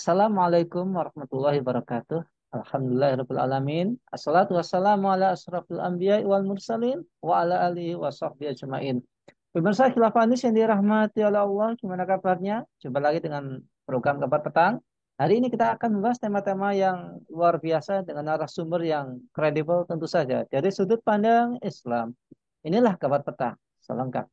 Assalamualaikum warahmatullahi wabarakatuh. Alhamdulillahirrahmanirrahim. Assalatu wassalamu ala asrafil anbiya wal mursalin wa ala alihi wa sahbihi ajma'in. Pemirsa Khilafanis yang dirahmati oleh Allah, gimana kabarnya? Jumpa lagi dengan program Kabar Petang. Hari ini kita akan membahas tema-tema yang luar biasa dengan narasumber yang kredibel tentu saja. Dari sudut pandang Islam. Inilah Kabar Petang. Selengkap.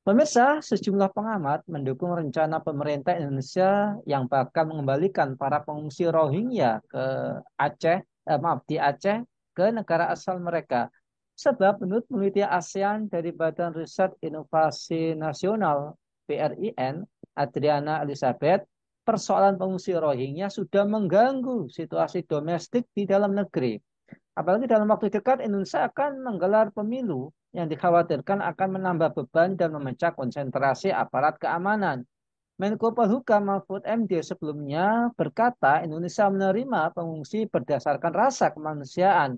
Pemirsa, sejumlah pengamat mendukung rencana pemerintah Indonesia yang bakal mengembalikan para pengungsi Rohingya ke Aceh, di Aceh ke negara asal mereka. Sebab menurut peneliti ASEAN dari Badan Riset Inovasi Nasional BRIN, Adriana Elizabeth, persoalan pengungsi Rohingya sudah mengganggu situasi domestik di dalam negeri. Apalagi dalam waktu dekat Indonesia akan menggelar pemilu yang dikhawatirkan akan menambah beban dan memecah konsentrasi aparat keamanan. Menko Polhukam Mahfud MD sebelumnya berkata Indonesia menerima pengungsi berdasarkan rasa kemanusiaan.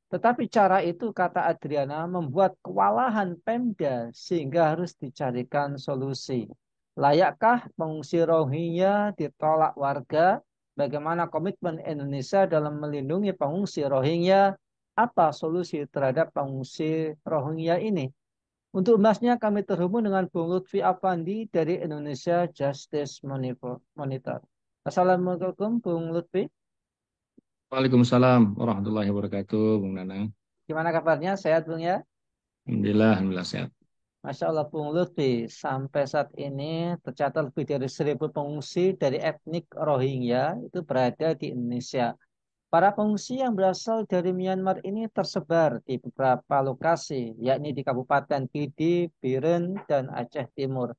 Tetapi cara itu, kata Adriana, membuat kewalahan Pemda sehingga harus dicarikan solusi. Layakkah pengungsi Rohingya ditolak warga? Bagaimana komitmen Indonesia dalam melindungi pengungsi Rohingya? Apa solusi terhadap pengungsi Rohingya ini? Untuk membahasnya kami terhubung dengan Bung Lutfi Afandi dari Indonesia Justice Monitor. Assalamualaikum Bung Lutfi. Waalaikumsalam warahmatullahi wabarakatuh, Bung Nanang. Gimana kabarnya? Sehat Bung ya? Alhamdulillah sehat. Masya Allah, Bung Lutfi, sampai saat ini tercatat lebih dari 1.000 pengungsi dari etnik Rohingya itu berada di Indonesia. Para pengungsi yang berasal dari Myanmar ini tersebar di beberapa lokasi, yakni di Kabupaten Pidi, Biren, dan Aceh Timur.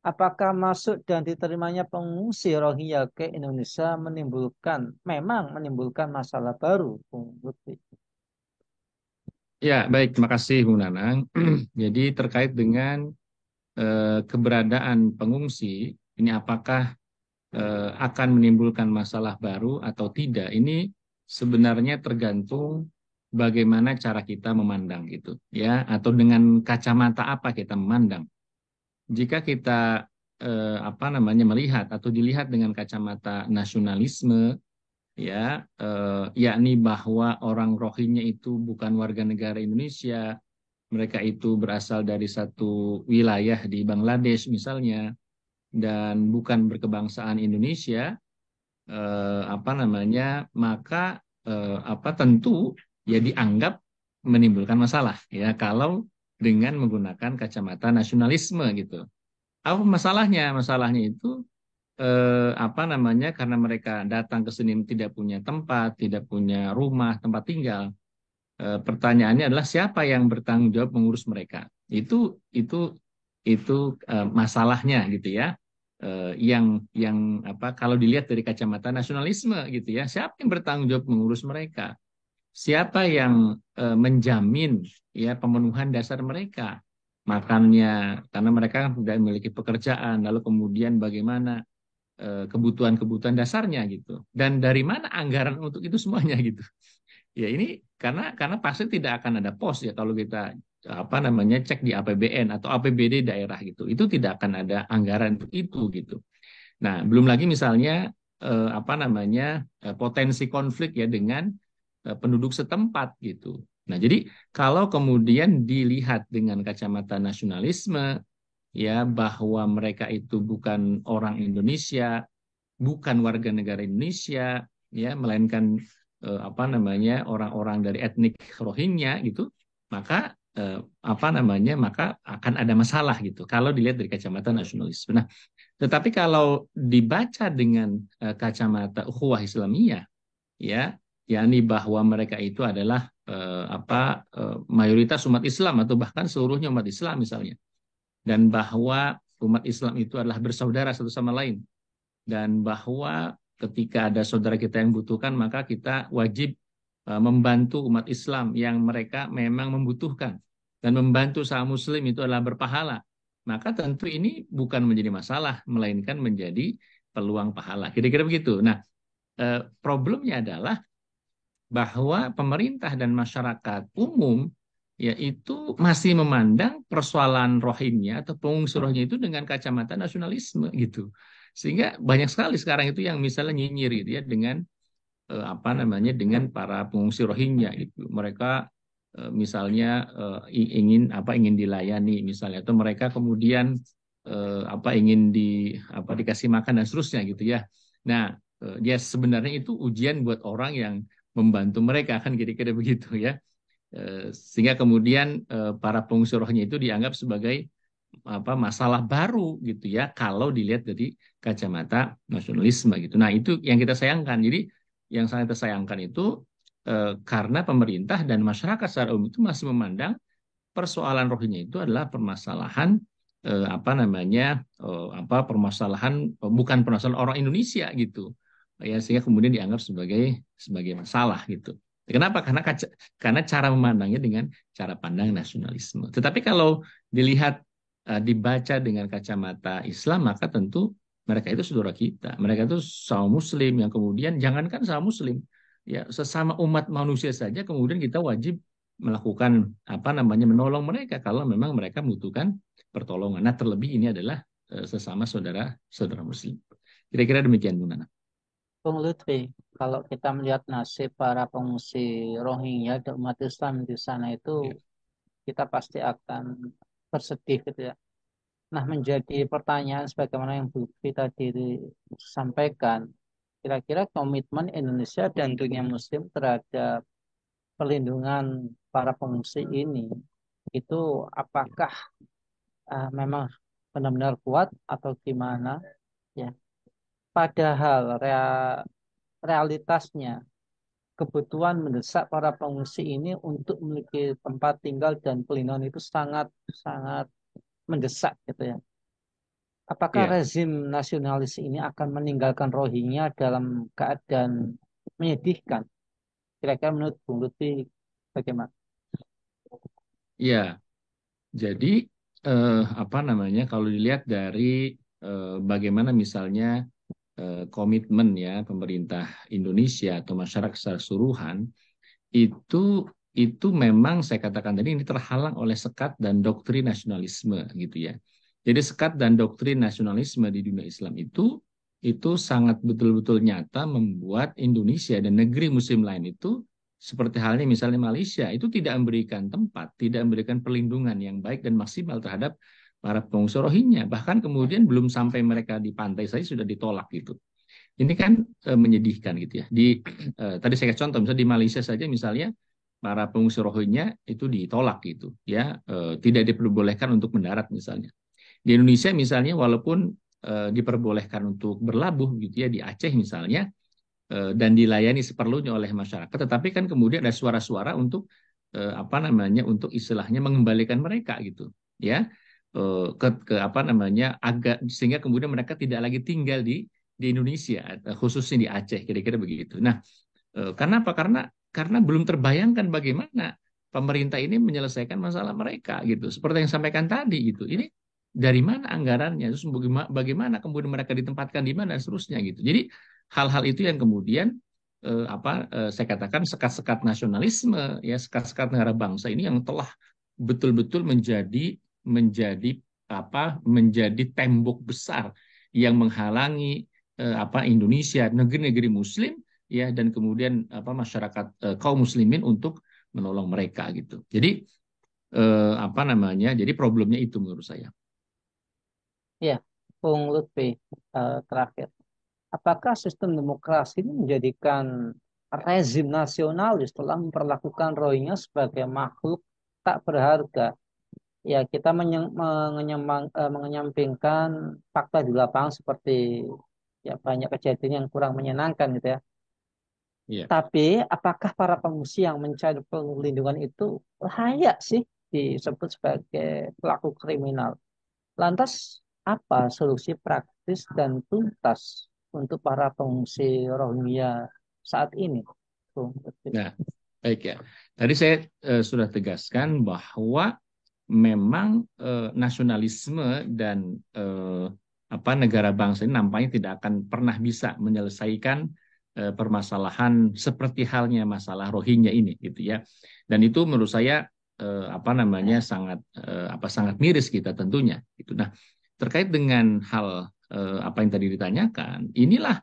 Apakah masuk dan diterimanya pengungsi Rohingya ke Indonesia memang menimbulkan masalah baru, Bung Lutfi? Ya, baik, terima kasih Bung Nanang. Jadi terkait dengan keberadaan pengungsi, ini apakah akan menimbulkan masalah baru atau tidak? Ini sebenarnya tergantung bagaimana cara kita memandang gitu, ya, atau dengan kacamata apa kita memandang. Jika kita melihat atau dilihat dengan kacamata nasionalisme, ya, yakni bahwa orang Rohingya itu bukan warga negara Indonesia, mereka itu berasal dari satu wilayah di Bangladesh misalnya, dan bukan berkebangsaan Indonesia, maka tentu ya dianggap menimbulkan masalah, ya, kalau dengan menggunakan kacamata nasionalisme gitu. Apa masalahnya? Masalahnya itu karena mereka datang ke sini tidak punya tempat, tidak punya rumah, tempat tinggal. Pertanyaannya adalah siapa yang bertanggung jawab mengurus mereka? Itu masalahnya gitu ya. Yang kalau dilihat dari kacamata nasionalisme gitu ya, siapa yang bertanggung jawab mengurus mereka? Siapa yang menjamin ya pemenuhan dasar mereka? Makannya, karena mereka kan tidak memiliki pekerjaan, lalu kemudian bagaimana kebutuhan-kebutuhan dasarnya gitu. Dan dari mana anggaran untuk itu semuanya gitu. Ya ini karena pasti tidak akan ada pos ya kalau kita cek di APBN atau APBD daerah gitu. Itu tidak akan ada anggaran untuk itu gitu. Nah, belum lagi misalnya potensi konflik ya dengan penduduk setempat gitu. Nah, jadi kalau kemudian dilihat dengan kacamata nasionalisme, ya, bahwa mereka itu bukan orang Indonesia, bukan warga negara Indonesia, ya, melainkan orang-orang dari etnik Rohingya gitu, maka maka akan ada masalah gitu kalau dilihat dari kacamata nasionalisme. Nah, tetapi kalau dibaca dengan kacamata ukhuwah Islamiyah, ya, yakni bahwa mereka itu adalah mayoritas umat Islam atau bahkan seluruhnya umat Islam misalnya, dan bahwa umat Islam itu adalah bersaudara satu sama lain, dan bahwa ketika ada saudara kita yang butuhkan maka kita wajib membantu umat Islam yang mereka memang membutuhkan, dan membantu sama muslim itu adalah berpahala, maka tentu ini bukan menjadi masalah melainkan menjadi peluang pahala, kira-kira begitu. Nah, problemnya adalah bahwa pemerintah dan masyarakat umum yaitu masih memandang persoalan Rohingya atau pengungsi Rohingya itu dengan kacamata nasionalisme gitu. Sehingga banyak sekali sekarang itu yang misalnya nyinyir gitu ya dengan apa namanya dengan para pengungsi Rohingya itu. Mereka misalnya ingin dilayani misalnya atau mereka kemudian ingin dikasih makan dan seterusnya gitu ya. Nah, ya sebenarnya itu ujian buat orang yang membantu mereka kan kira-kira begitu ya. Sehingga kemudian para pengungsi Rohingya itu dianggap sebagai masalah baru gitu ya kalau dilihat dari kacamata nasionalisme gitu. Nah, itu yang kita sayangkan. Jadi yang sangat kita sayangkan itu karena pemerintah dan masyarakat secara umum itu masih memandang persoalan Rohingya itu adalah permasalahan permasalahan bukan permasalahan orang Indonesia gitu. Ya sehingga kemudian dianggap sebagai masalah gitu. Kenapa? Karena cara memandangnya dengan cara pandang nasionalisme. Tetapi kalau dilihat dibaca dengan kacamata Islam, maka tentu mereka itu saudara kita. Mereka itu sama Muslim yang kemudian jangankan sama Muslim, ya sesama umat manusia saja kemudian kita wajib melakukan menolong mereka kalau memang mereka membutuhkan pertolongan. Nah, terlebih ini adalah sesama saudara saudara Muslim. Kira-kira demikian, Bu Nana. Bung Lutfi, kalau kita melihat nasib para pengungsi Rohingya dan umat Islam di sana itu, Ya. kita pasti akan bersedih gitu ya. Nah, menjadi pertanyaan sebagaimana yang Bu Lutfi tadi sampaikan, kira-kira komitmen Indonesia dan dunia Muslim terhadap perlindungan para pengungsi ini, itu apakah memang benar-benar kuat atau gimana? Ya, padahal realitasnya kebutuhan mendesak para pengungsi ini untuk memiliki tempat tinggal dan pelindungan itu sangat sangat mendesak gitu ya. Apakah Ya. rezim nasionalis ini akan meninggalkan Rohingya dalam keadaan menyedihkan? Kira-kira menurut Bung Lutfi bagaimana? Ya, jadi kalau dilihat dari bagaimana misalnya komitmen ya pemerintah Indonesia atau masyarakat secara keseluruhan itu itu memang saya katakan tadi ini terhalang oleh sekat dan doktrin nasionalisme gitu ya. Jadi sekat dan doktrin nasionalisme di dunia Islam itu sangat betul-betul nyata membuat Indonesia dan negeri Muslim lain itu seperti halnya misalnya Malaysia itu tidak memberikan tempat, tidak memberikan perlindungan yang baik dan maksimal terhadap para pengungsi Rohingya. Bahkan kemudian belum sampai mereka di pantai saja sudah ditolak gitu. Ini kan menyedihkan gitu ya. Tadi saya kasih contoh misalnya di Malaysia saja misalnya para pengungsi Rohingya itu ditolak gitu ya, tidak diperbolehkan untuk mendarat misalnya. Di Indonesia misalnya walaupun diperbolehkan untuk berlabuh gitu ya di Aceh misalnya dan dilayani seperlunya oleh masyarakat, tetapi kan kemudian ada suara-suara untuk untuk istilahnya mengembalikan mereka gitu ya ke agak sehingga kemudian mereka tidak lagi tinggal di Indonesia khususnya di Aceh kira-kira begitu. Nah, karena apa? Karena belum terbayangkan bagaimana pemerintah ini menyelesaikan masalah mereka gitu. Seperti yang sampaikan tadi gitu. Ini dari mana anggarannya? Terus bagaimana kemudian mereka ditempatkan di mana dan seterusnya gitu. Jadi hal-hal itu yang kemudian saya katakan sekat-sekat nasionalisme ya sekat-sekat negara bangsa ini yang telah betul-betul menjadi menjadi tembok besar yang menghalangi Indonesia negeri-negeri Muslim ya dan kemudian masyarakat kaum muslimin untuk menolong mereka gitu. Jadi jadi problemnya itu menurut saya. Ya, Bung Lutfi, terakhir. Apakah sistem demokrasi ini menjadikan rezim nasionalis telah memperlakukan Rohingya sebagai makhluk tak berharga? Ya, kita mengenyampingkan fakta di lapangan seperti ya banyak kejadian yang kurang menyenangkan gitu ya. Iya. Tapi apakah para pengungsi yang mencari perlindungan itu layak sih disebut sebagai pelaku kriminal? Lantas apa solusi praktis dan tuntas untuk para pengungsi Rohingya saat ini? Bung Lutfi? Nah, baik ya. Tadi saya sudah tegaskan bahwa memang nasionalisme dan negara bangsa ini nampaknya tidak akan pernah bisa menyelesaikan permasalahan seperti halnya masalah Rohingya ini gitu ya. Dan itu menurut saya apa namanya sangat miris kita tentunya gitu. Nah, terkait dengan hal apa yang tadi ditanyakan, inilah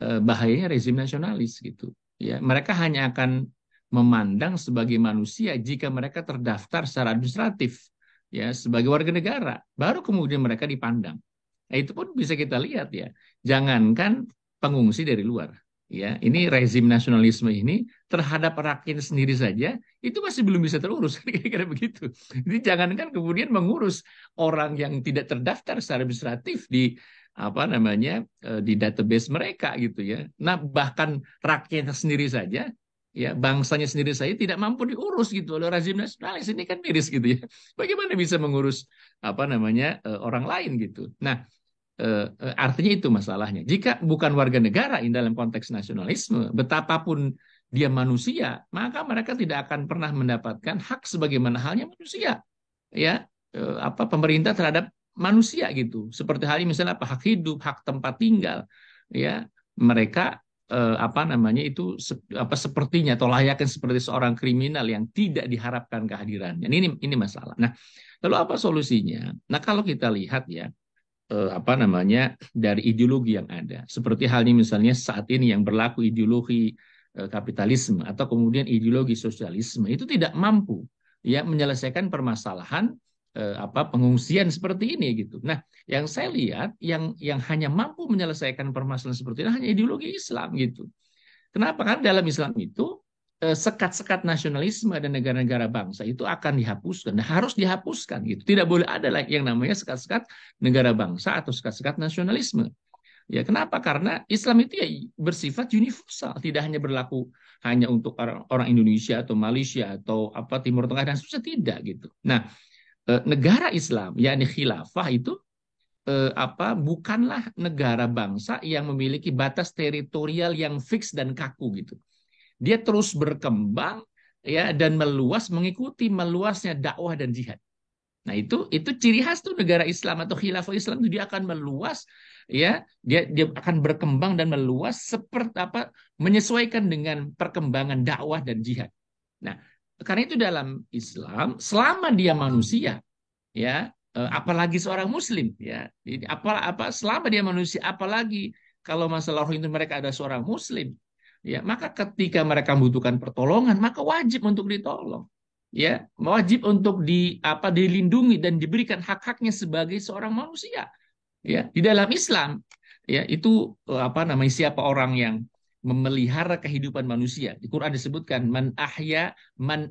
bahayanya rezim nasionalis gitu. Ya, mereka hanya akan memandang sebagai manusia jika mereka terdaftar secara administratif ya sebagai warga negara, baru kemudian mereka dipandang. Nah, itu pun bisa kita lihat ya. Jangankan pengungsi dari luar, ya. Ini rezim nasionalisme ini terhadap rakyat sendiri saja itu masih belum bisa terurus, kira-kira begitu. Jadi jangankan kemudian mengurus orang yang tidak terdaftar secara administratif di apa namanya di database mereka gitu ya. Nah, bahkan rakyatnya sendiri saja ya bangsanya sendiri saya tidak mampu diurus gitu oleh rezim nasionalis ini kan miris gitu ya. Bagaimana bisa mengurus apa namanya orang lain gitu. Nah, artinya itu masalahnya. Jika bukan warga negara ini dalam konteks nasionalisme, betapapun dia manusia, maka mereka tidak akan pernah mendapatkan hak sebagaimana halnya manusia. Ya, apa pemerintah terhadap manusia gitu. Seperti halnya misalnya apa hak hidup, hak tempat tinggal. Ya, mereka apa namanya itu apa sepertinya atau layaknya seperti seorang kriminal yang tidak diharapkan kehadirannya. Ini masalah. Nah, lalu apa solusinya? Nah, kalau kita lihat ya apa namanya dari ideologi yang ada. Seperti halnya misalnya saat ini yang berlaku ideologi kapitalisme atau kemudian ideologi sosialisme itu tidak mampu ya menyelesaikan permasalahan apa pengungsian seperti ini gitu. Nah, yang saya lihat yang hanya mampu menyelesaikan permasalahan seperti ini hanya ideologi Islam gitu. Kenapa? Karena dalam Islam itu sekat-sekat nasionalisme dan negara-negara bangsa itu akan dihapuskan, dan harus dihapuskan gitu. Tidak boleh ada lagi yang namanya sekat-sekat negara bangsa atau sekat-sekat nasionalisme. Ya, kenapa? Karena Islam itu ya bersifat universal, tidak hanya berlaku hanya untuk orang Indonesia atau Malaysia atau apa Timur Tengah dan sebagainya tidak gitu. Nah, negara Islam yakni khilafah itu apa bukanlah negara bangsa yang memiliki batas teritorial yang fix dan kaku gitu. Dia terus berkembang ya dan meluas mengikuti meluasnya dakwah dan jihad. Nah, itu ciri khas tuh negara Islam atau khilafah Islam itu dia akan meluas ya, dia akan berkembang dan meluas seperti apa menyesuaikan dengan perkembangan dakwah dan jihad. Nah, karena itu dalam Islam selama dia manusia ya apalagi seorang muslim ya apa selama dia manusia apalagi kalau masalah roh itu mereka ada seorang muslim ya maka ketika mereka membutuhkan pertolongan maka wajib untuk ditolong ya wajib untuk dilindungi dan diberikan hak-haknya sebagai seorang manusia ya di dalam Islam ya itu apa namanya siapa orang yang memelihara kehidupan manusia di Quran disebutkan man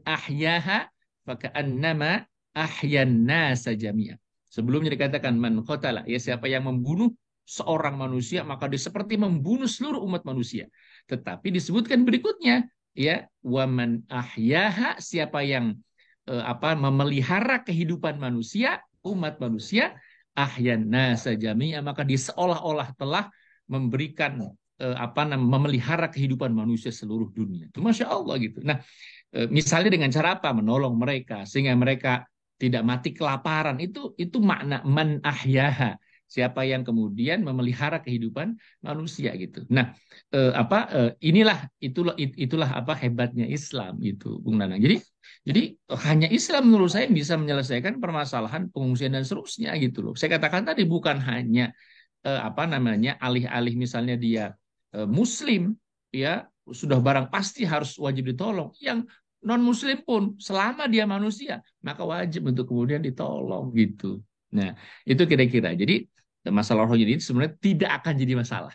ahyaha faka'annama ahyan nasa jami'a. Sebelumnya dikatakan man qatala, ya siapa yang membunuh seorang manusia maka dia seperti membunuh seluruh umat manusia. Tetapi disebutkan berikutnya ya waman ahyaha siapa yang memelihara kehidupan manusia, umat manusia ahyan nasa jami'a maka dia seolah-olah telah memberikan memelihara kehidupan manusia seluruh dunia. Itu Masya Allah gitu. Nah, misalnya dengan cara apa? Menolong mereka sehingga mereka tidak mati kelaparan. Itu makna man ahyaha. Siapa yang kemudian memelihara kehidupan manusia gitu. Nah, itulah apa hebatnya Islam itu, Bung Nanang. Jadi hanya Islam menurut saya bisa menyelesaikan permasalahan pengungsian dan seterusnya gitu loh. Saya katakan tadi bukan hanya apa namanya alih-alih misalnya dia Muslim ya sudah barang pasti harus wajib ditolong. Yang non Muslim pun selama dia manusia maka wajib untuk kemudian ditolong gitu. Nah itu kira-kira. Jadi masalah roh ini sebenarnya tidak akan jadi masalah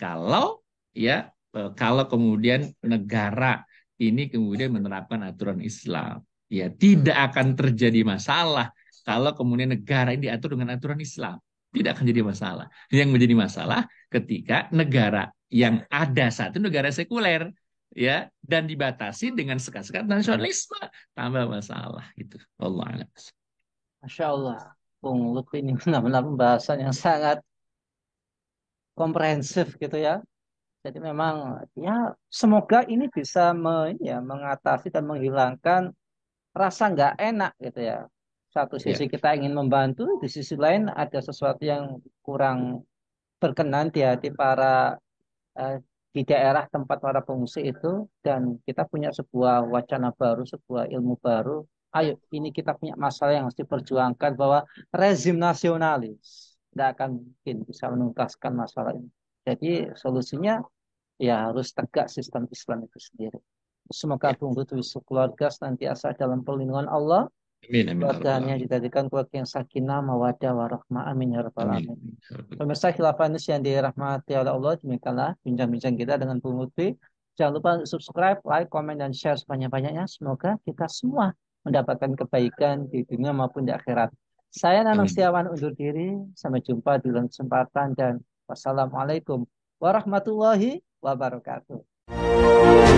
kalau ya kalau kemudian negara ini kemudian menerapkan aturan Islam. Ya tidak akan terjadi masalah kalau kemudian negara ini diatur dengan aturan Islam. Tidak akan jadi masalah. Yang menjadi masalah ketika negara yang ada saat itu negara sekuler ya dan dibatasi dengan sekat-sekat nasionalisme tambah masalah gitu. Allah. Masya Allah, Bung Lutfi ini benar-benar pembahasan yang sangat komprehensif gitu ya. Jadi memang ya semoga ini bisa mengatasi dan menghilangkan rasa nggak enak gitu ya. Satu sisi Ya, kita ingin membantu, di sisi lain ada sesuatu yang kurang berkenan di hati para di daerah tempat para pengungsi itu, dan kita punya sebuah wacana baru, sebuah ilmu baru. Ayo, ini kita punya masalah yang harus diperjuangkan bahwa rezim nasionalis tidak akan mungkin bisa menuntaskan masalah ini. Jadi solusinya ya harus tegak sistem Islam itu sendiri. Semoga Ya, Bung Lutfi keluarga senantiasa dalam perlindungan Allah, amin, amin, ya rabbal keluarganya alamin. dijadikan keluarga yang sakinah, mawadah, warahmah. Amin ya rabbal Amin. alamin. Ya rabbal Pemirsa Khilafah yang dirahmati oleh Allah, demikianlah bincang-bincang kita dengan Bung Lutfi. Jangan lupa untuk subscribe, like, komen, dan share sebanyak-banyaknya. Semoga kita semua mendapatkan kebaikan di dunia maupun di akhirat. Saya Nanang Amin. Setiawan undur diri. Sampai jumpa di lain kesempatan dan wassalamualaikum warahmatullahi wabarakatuh.